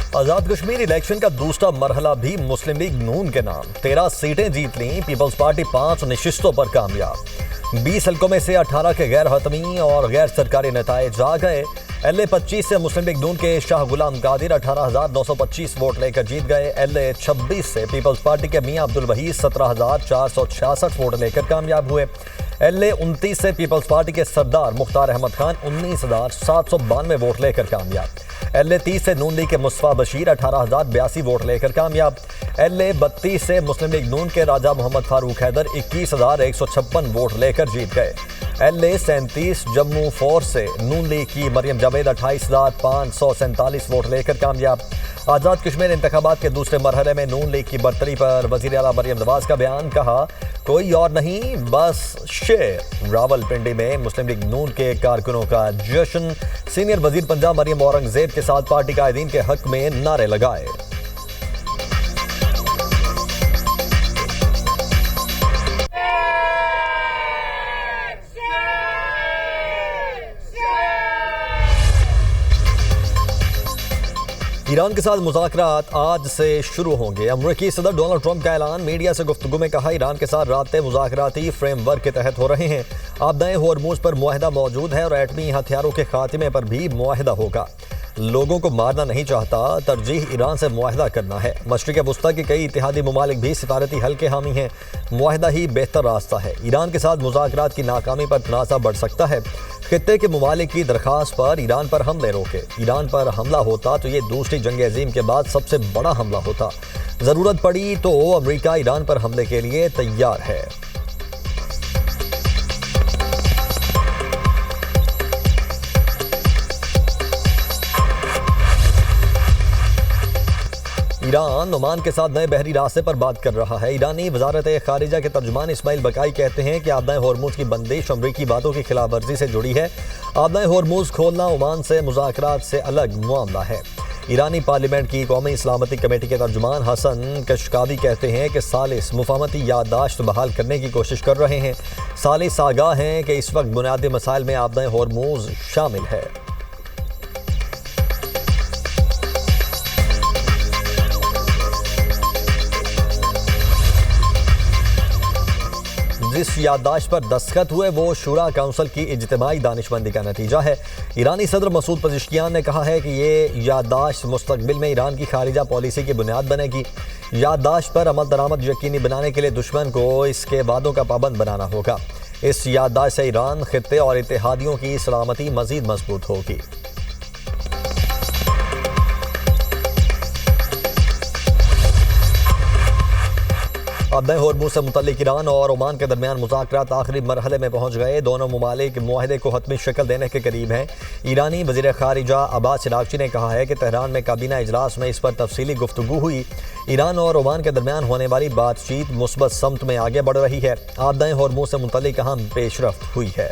आजाद Kashmir election का दूसरा मरहला भी मुस्लिम लीग नून के नाम। 13 सीटें जीत लीं। पीपल्स पार्टी 5 नशिस्तों पर कामयाब। 20 हल्कों में से 18 के गैर हतमी और गैर सरकारी नेताए जा गए। LA 25 से मुस्लिम लीग नून के शाह गुलाम कादिर 18,925 वोट लेकर जीत गए। LA 26 से पीपल्स पार्टी के मियां अब्दुल वहीद 17,466 वोट लेकर कामयाब हुए। LA 29 से पीपल्स पार्टी के सरदार मुख्तार अहमद खान 19,792 वोट लेकर कामयाब। LA 30 से नून लीग के मुस्तफा बशीर 18,082 वोट लेकर कामयाब। LA 32 से मुस्लिम लीग नून के राजा मोहम्मद फारूक हैदर 21,156 वोट लेकर जीत गए। LA 37 जम्मू 4 से नून लीग की मरियम जावेद 28,547 वोट लेकर कामयाब। आज़ाद कश्मीर इंतखाबात के दूसरे मरहले में नून लीग की बरतरी पर वज़ीर आला मरियम नवाज का बयान। कहा, कोई और नहीं बस शेर। रावलपिंडी में मुस्लिम लीग नून के कारकुनों का जश्न। सीनियर वजीर पंजाब मरियम औरंगजेब के साथ पार्टी कायदीन के हक में नारे लगाए। ईरान के साथ मुज़ाकरात आज से शुरू होंगे। अमेरिकी सदर डोनाल्ड ट्रंप का ऐलान। मीडिया से गुफ्तगू में कहा, ईरान के साथ राब्ते मुज़ाकराती फ्रेमवर्क के तहत हो रहे हैं। आपदाए होर्मुज़ पर मुआहदा मौजूद है और एटमी हथियारों के खात्मे पर भी मुआहदा होगा। लोगों को मारना नहीं चाहता, तरजीह ईरान से मुआहदा करना है। मशरिक़ वस्ता के कई इत्तेहादी ममालिक भी सिफारती हल के हामी हैं। मुआहदा ही बेहतर रास्ता है। ईरान के साथ मुज़ाकरात की नाकामी पर तनाज़ा बढ़ सकता है। खित्ते के ममालिक की दरख्वास्त पर ईरान पर हमले रोके। ईरान पर हमला होता तो ये दूसरी जंग अज़ीम के बाद सबसे बड़ा हमला होता। ज़रूरत पड़ी तो अमेरिका ईरान पर हमले के लिए तैयार है। ईरान ओमान के साथ नए बहरी रास्ते पर बात कर रहा है। ईरानी वजारत खारिजा के तर्जुमान इस्माइल बकाई कहते हैं कि आपदाए होर्मुज़ की बंदिश अमरीकी बातों की खिलाफ वर्जी से जुड़ी है। आपदाए होर्मुज़ खोलना ओमान से मुज़ाकरात से अलग मामला है। ईरानी पार्लियामेंट की कौमी इस्लामती कमेटी के तर्जुमान हसन कशकावी कहते हैं कि सालिस मुफाहमती याददाश्त बहाल करने की कोशिश कर रहे हैं। सालिस आगाह हैं कि इस वक्त बुनियादी मसाइल में आपदाए होर्मुज़ शामिल है। जिस याददाश्त पर दस्तखत हुए वो शूरा काउंसिल की इज्तिमाई दानिशमंदी का नतीजा है। ईरानी सदर मसूद पज़ेश्कियान ने कहा है कि ये याददाश्त मुस्तकबिल में ईरान की खारिजा पॉलिसी की बुनियाद बनेगी। याददाश्त पर अमल दरामद यकीनी बनाने के लिए दुश्मन को इसके वादों का पाबंद बनाना होगा। इस याददाश्त से ईरान, खित्ते और इत्तेहादियों की सलामती मज़ीद मजबूत होगी। आपदाए होर्मुज़ से मुतल्लिक ईरान और ओमान के दरमियान मुज़ाकरात आखिरी मरहले में पहुंच गए। दोनों ममालिक मुआहदे को हतमी शक्ल देने के करीब हैं। ईरानी वज़ीर ख़ारिजा अब्बास अराग़ची ने कहा है कि तेहरान में काबीना इजलास में इस पर तफसीली गुफ्तगू हुई। ईरान और ओमान के दरमियान होने वाली बातचीत मुस्बत समत में आगे बढ़ रही है। आपदाए होर्मुज़ से मुतल्लिक अहम पेशरफ्त हुई है।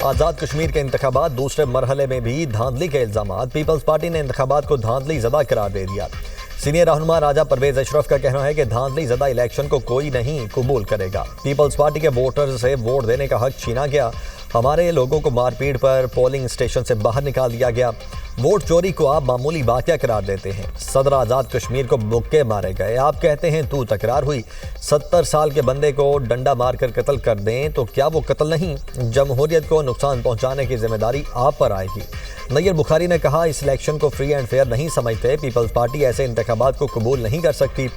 आज़ाद कश्मीर के इंतखाबात दूसरे मरहले में भी धांधली के इल्ज़ामात। पीपल्स पार्टी ने इंतखाबात को धांधली ज़दा करार दे दिया। सीनियर रहनुमा राजा परवेज़ अशरफ का कहना है कि धांधली ज़दा इलेक्शन को कोई नहीं कबूल करेगा। पीपल्स पार्टी के वोटर्स से वोट देने का हक छीना गया। हमारे लोगों को मारपीट पर पोलिंग स्टेशन से बाहर निकाल दिया गया। वोट चोरी को आप मामूली वाक़या करार देते हैं। सदर आज़ाद कश्मीर को मुक्के मारे गए। आप कहते हैं तू तकरार हुई। 70 साल के बंदे को डंडा मारकर कत्ल कर दें तो क्या वो कत्ल नहीं? जमहूरियत को नुकसान पहुंचाने की जिम्मेदारी आप पर आएगी। नैयर बुखारी ने कहा, इस इलेक्शन को फ्री एंड फेयर नहीं समझते। पीपल्स पार्टी ऐसे इंतखाबात को कबूल नहीं कर सकती।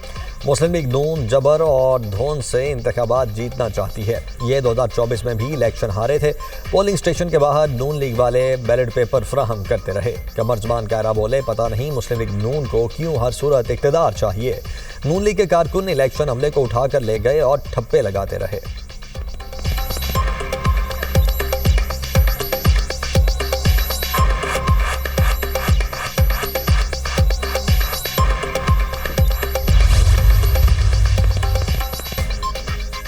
मुस्लिम लीग नून जबर और धोन से इंतखाबात जीतना चाहती है। ये 2024 में भी इलेक्शन हारे थे। पोलिंग स्टेशन के बाहर नून लीग वाले बैलेट पेपर फ्राहम करते रहे। कमरजमान कायरा बोले, पता नहीं मुस्लिम लीग नून को क्यों हर सूरत इक़्तिदार चाहिए। नून लीग के कारकुन इलेक्शन हमले को उठाकर ले गए और ठप्पे लगाते रहे।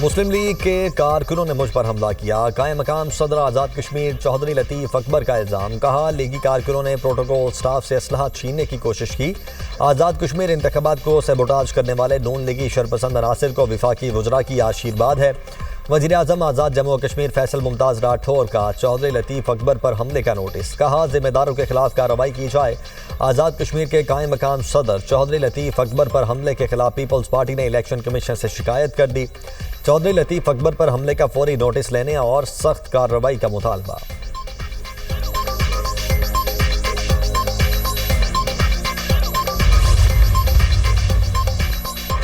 मुस्लिम लीग के कारकुनों ने मुझ पर हमला किया। कायम मकाम सदर आज़ाद कश्मीर चौधरी लतीफ़ अकबर का इल्ज़ाम। कहा, लीगी कारकुनों ने प्रोटोकॉल स्टाफ से असलहा छीनने की कोशिश की। आज़ाद कश्मीर इंतखाबात को सबोटाज करने वाले नून लीगी शरपसंद अनासिर को विफाकी वज़रा की आशीर्वाद है। वजीर आजम आज़ाद जम्मू और कश्मीर फैसल मुमताज़ राठौर का चौधरी लतीफ़ अकबर पर हमले का नोटिस। कहा, जिम्मेदारों के खिलाफ कार्रवाई की जाए। आज़ाद कश्मीर के कायम मकाम सदर चौधरी लतीफ़ अकबर पर हमले के खिलाफ पीपल्स पार्टी ने इलेक्शन कमीशन से शिकायत कर दी। चौधरी लतीफ़ अकबर पर हमले का फौरी नोटिस लेने और सख्त कार्रवाई का मुतालबा।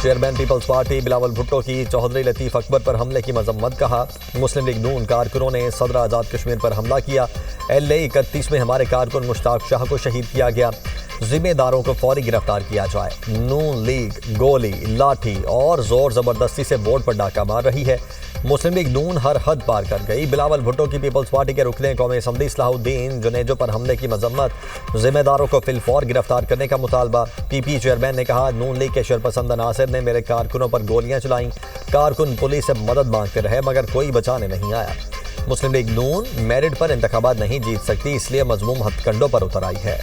चेयरमैन पीपल्स पार्टी बिलावल भुट्टो की चौधरी लतीफ़ अकबर पर हमले की मजम्मत। कहा, मुस्लिम लीग नून कारकुनों ने सदर आज़ाद कश्मीर पर हमला किया। LA 31 में हमारे कारकुन मुश्ताक शाह को शहीद किया गया। जिम्मेदारों को फौरी गिरफ्तार किया जाए। नून लीग गोली, लाठी और जोर जबरदस्ती से वोट पर डाका मार रही है। मुस्लिम लीग नून हर हद पार कर गई। बिलावल भुट्टो की पीपल्स पार्टी के रुकने कौमी असम्बली सलाहुद्दीन जुनेजो पर हमले की मजम्मत। जिम्मेदारों को फिलफौर गिरफ्तार करने का मुतालबा। PP चेयरमैन ने कहा, नून लीग के शरपसंद नासिर ने मेरे कारकुनों पर गोलियां चलाईं। कारकुन पुलिस से मदद मांगते रहे मगर कोई बचाने नहीं आया। मुस्लिम लीग नून मेरिट पर इंतखाबात नहीं जीत सकती, इसलिए मजमूम हथकंडों पर उतर आई है।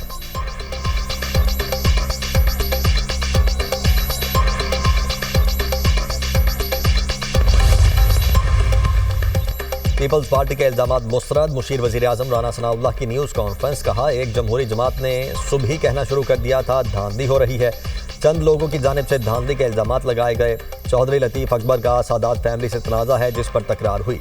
पीपल्स पार्टी के इल्जामात मुस्तरद। मुशीर वजीर आजम राना सनाउल्लाह की न्यूज़ कॉन्फ्रेंस। कहा, एक जमहूरी जमात ने सुबह ही कहना शुरू कर दिया था धांधली हो रही है। चंद लोगों की जानिब से धांधली के इल्जामात लगाए गए। चौधरी लतीफ़ अकबर का सादात फैमिली से तनाज़ा है जिस पर तकरार हुई।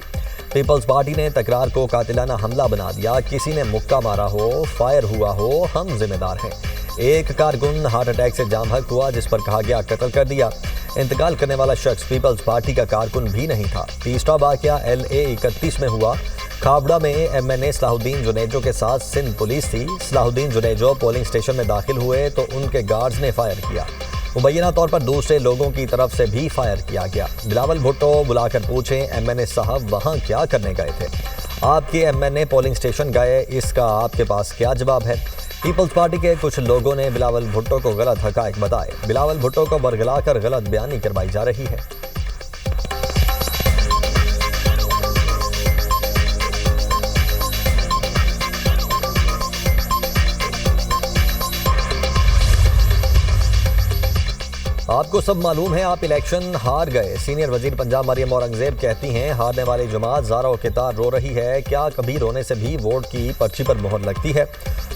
पीपल्स पार्टी ने तकरार को कातिलाना हमला बना दिया। किसी ने मुक्का मारा हो, फायर हुआ हो, हम जिम्मेदार हैं। एक कारकुन हार्ट अटैक से जाम हक हुआ जिस पर कहा गया कत्ल कर दिया। इंतकाल करने वाला शख्स पीपल्स पार्टी का कारकुन भी नहीं था। तीसरा वाकया LA 31 में हुआ। खाबड़ा में MNA सलाहुद्दीन जुनेजो के साथ सिंध पुलिस थी। सलाहुद्दीन जुनेजो पोलिंग स्टेशन में दाखिल हुए तो उनके गार्ड्स ने फायर किया। मुबैना तौर पर दूसरे लोगों की तरफ से भी फायर किया गया। बिलावल भुट्टो बुलाकर पूछें, MNA साहब वहाँ क्या करने गए थे? आपके MNA पोलिंग स्टेशन गए, इसका आपके पास क्या जवाब है? पीपल्स पार्टी के कुछ लोगों ने बिलावल भुट्टो को गलत हकायक बताए। बिलावल भुट्टो को बरगलाकर गलत बयानी करवाई जा रही है। आपको सब मालूम है, आप इलेक्शन हार गए। सीनियर वजीर पंजाब मरियम औरंगजेब कहती हैं, हारने वाली जमात ज़ारा और कितार रो रही है। क्या कभी रोने से भी वोट की पर्ची पर मोहर लगती है?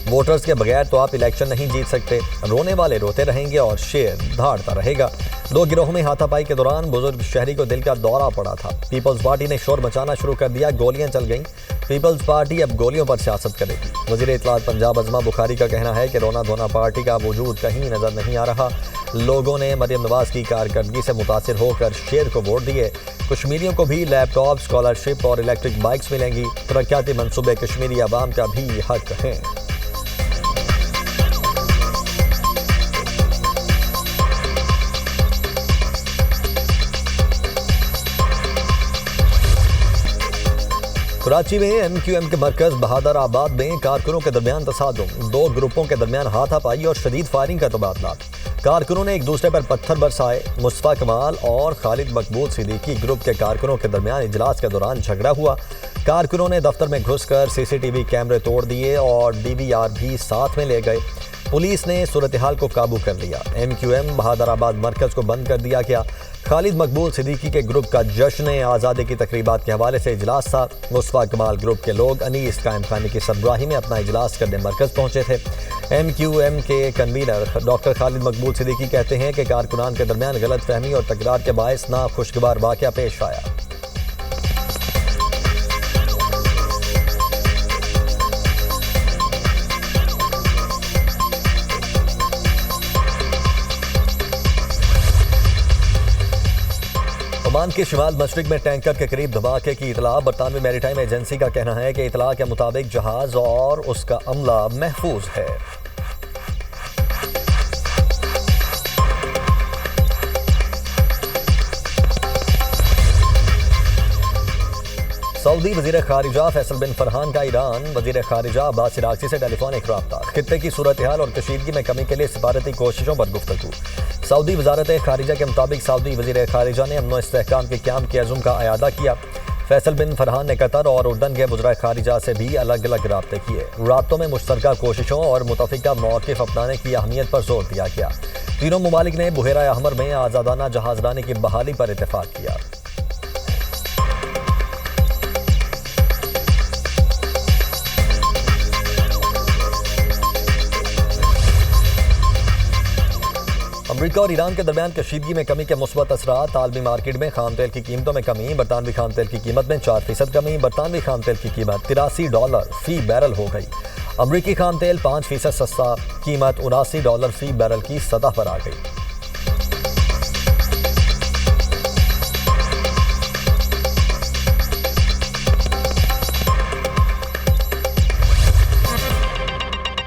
वोटर्स के बगैर तो आप इलेक्शन नहीं जीत सकते। रोने वाले रोते रहेंगे और शेर धाड़ता रहेगा। दो गिरोह में हाथापाई के दौरान बुजुर्ग शहरी को दिल का दौरा पड़ा था। पीपल्स पार्टी ने शोर मचाना शुरू कर दिया। गोलियां चल गईं। पीपल्स पार्टी अब गोलियों पर सियासत करेगी। वजीर इत्तलात पंजाब अजमा बुखारी का कहना है कि रोना धोना पार्टी का वजूद कहीं नजर नहीं आ रहा। लोगों ने मरियम नवाज की कारकर्दगी से मुतासिर होकर शेर को वोट दिए। कश्मीरियों को भी लैपटॉप, स्कॉलरशिप और इलेक्ट्रिक बाइक्स मिलेंगी। तरक्याती मंसूबे कश्मीरी आवाम का भी हक हैं। कराची में MQM के मरकज बहादुर आबाद में कारकुनों के दरमियान तसादुम। दो ग्रुपों के दरमियान हाथापाई और शदीद फायरिंग का तबादला। कारकुनों ने एक दूसरे पर पत्थर बरसाए। मुस्तफा कमाल और खालिद मकबूल सिद्दीकी ग्रुप के कारकुनों के दरमियान इजलास के दौरान झगड़ा हुआ। कारकुनों ने दफ्तर में घुसकर CCTV कैमरे तोड़ दिए और DVR भी साथ में ले गए। पुलिस ने सूरत हाल को काबू कर लिया। MQM बहादुराबाद मरकज को बंद कर दिया गया। खालिद मकबूल सिद्दीकी के ग्रुप का जश्न आज़ादी की तकरीबात के हवाले से इजलास था। मुस्तफा कमाल ग्रुप के लोग अनीस कायम खानी की सरबराही में अपना इजलास करने मरकज पहुंचे थे। MQM के कन्वीनर डॉक्टर खालिद मकबूल सिद्दीकी कहते हैं कि कारकुनान के दरमियान गलत फहमी और तकरार के बायस नाखुशगवार वाक़या पेश आया। ओमान के शिमाल मशरिक में टैंकर के करीब धमाके की इतला। बरतानवी मैरीटाइम एजेंसी का कहना है कि इतला के मुताबिक जहाज और उसका अमला महफूज है। सऊदी वजीर खारिजा फैसल बिन फरहान का ईरान वजीर खारिजा अब्बास इराक़ची से टेलीफोनिक रब्ता। खित्ते की सूरत हाल और कशीदगी में कमी के लिए सिफारती कोशिशों पर गुफ्तगू। सऊदी वजारत खारिजा के मुताबिक सऊदी वजीर खारिजा ने अमन व इस्तेहकाम के क़याम के अज़्म का अयादा किया। फैसल बिन फरहान ने कतर और उर्दन के वज़राए खारिजा से भी अलग अलग राब्ते किए। राब्तों में मुश्तरका कोशिशों और मुतफ़िका मौक़िफ़ अपनाने की अहमियत पर जोर दिया गया। तीनों ममालिक ने बुहेरा अहमर में आज़ादाना जहाज़रानी की बहाली पर इत्तेफ़ाक किया। अमेरिका और ईरान के दरमियान कशीदगी में कमी के मुस्बत असरात। आलमी मार्केट में खाम तेल की कीमतों में कमी। बरतानवी खाम तेल की कीमत में 4% कमी। बरतानवी खाम तेल की कीमत $83 फी बैरल हो गई। अमरीकी खाम तेल 5% सस्ता, कीमत $79 फी बैरल की सतह पर आ गई।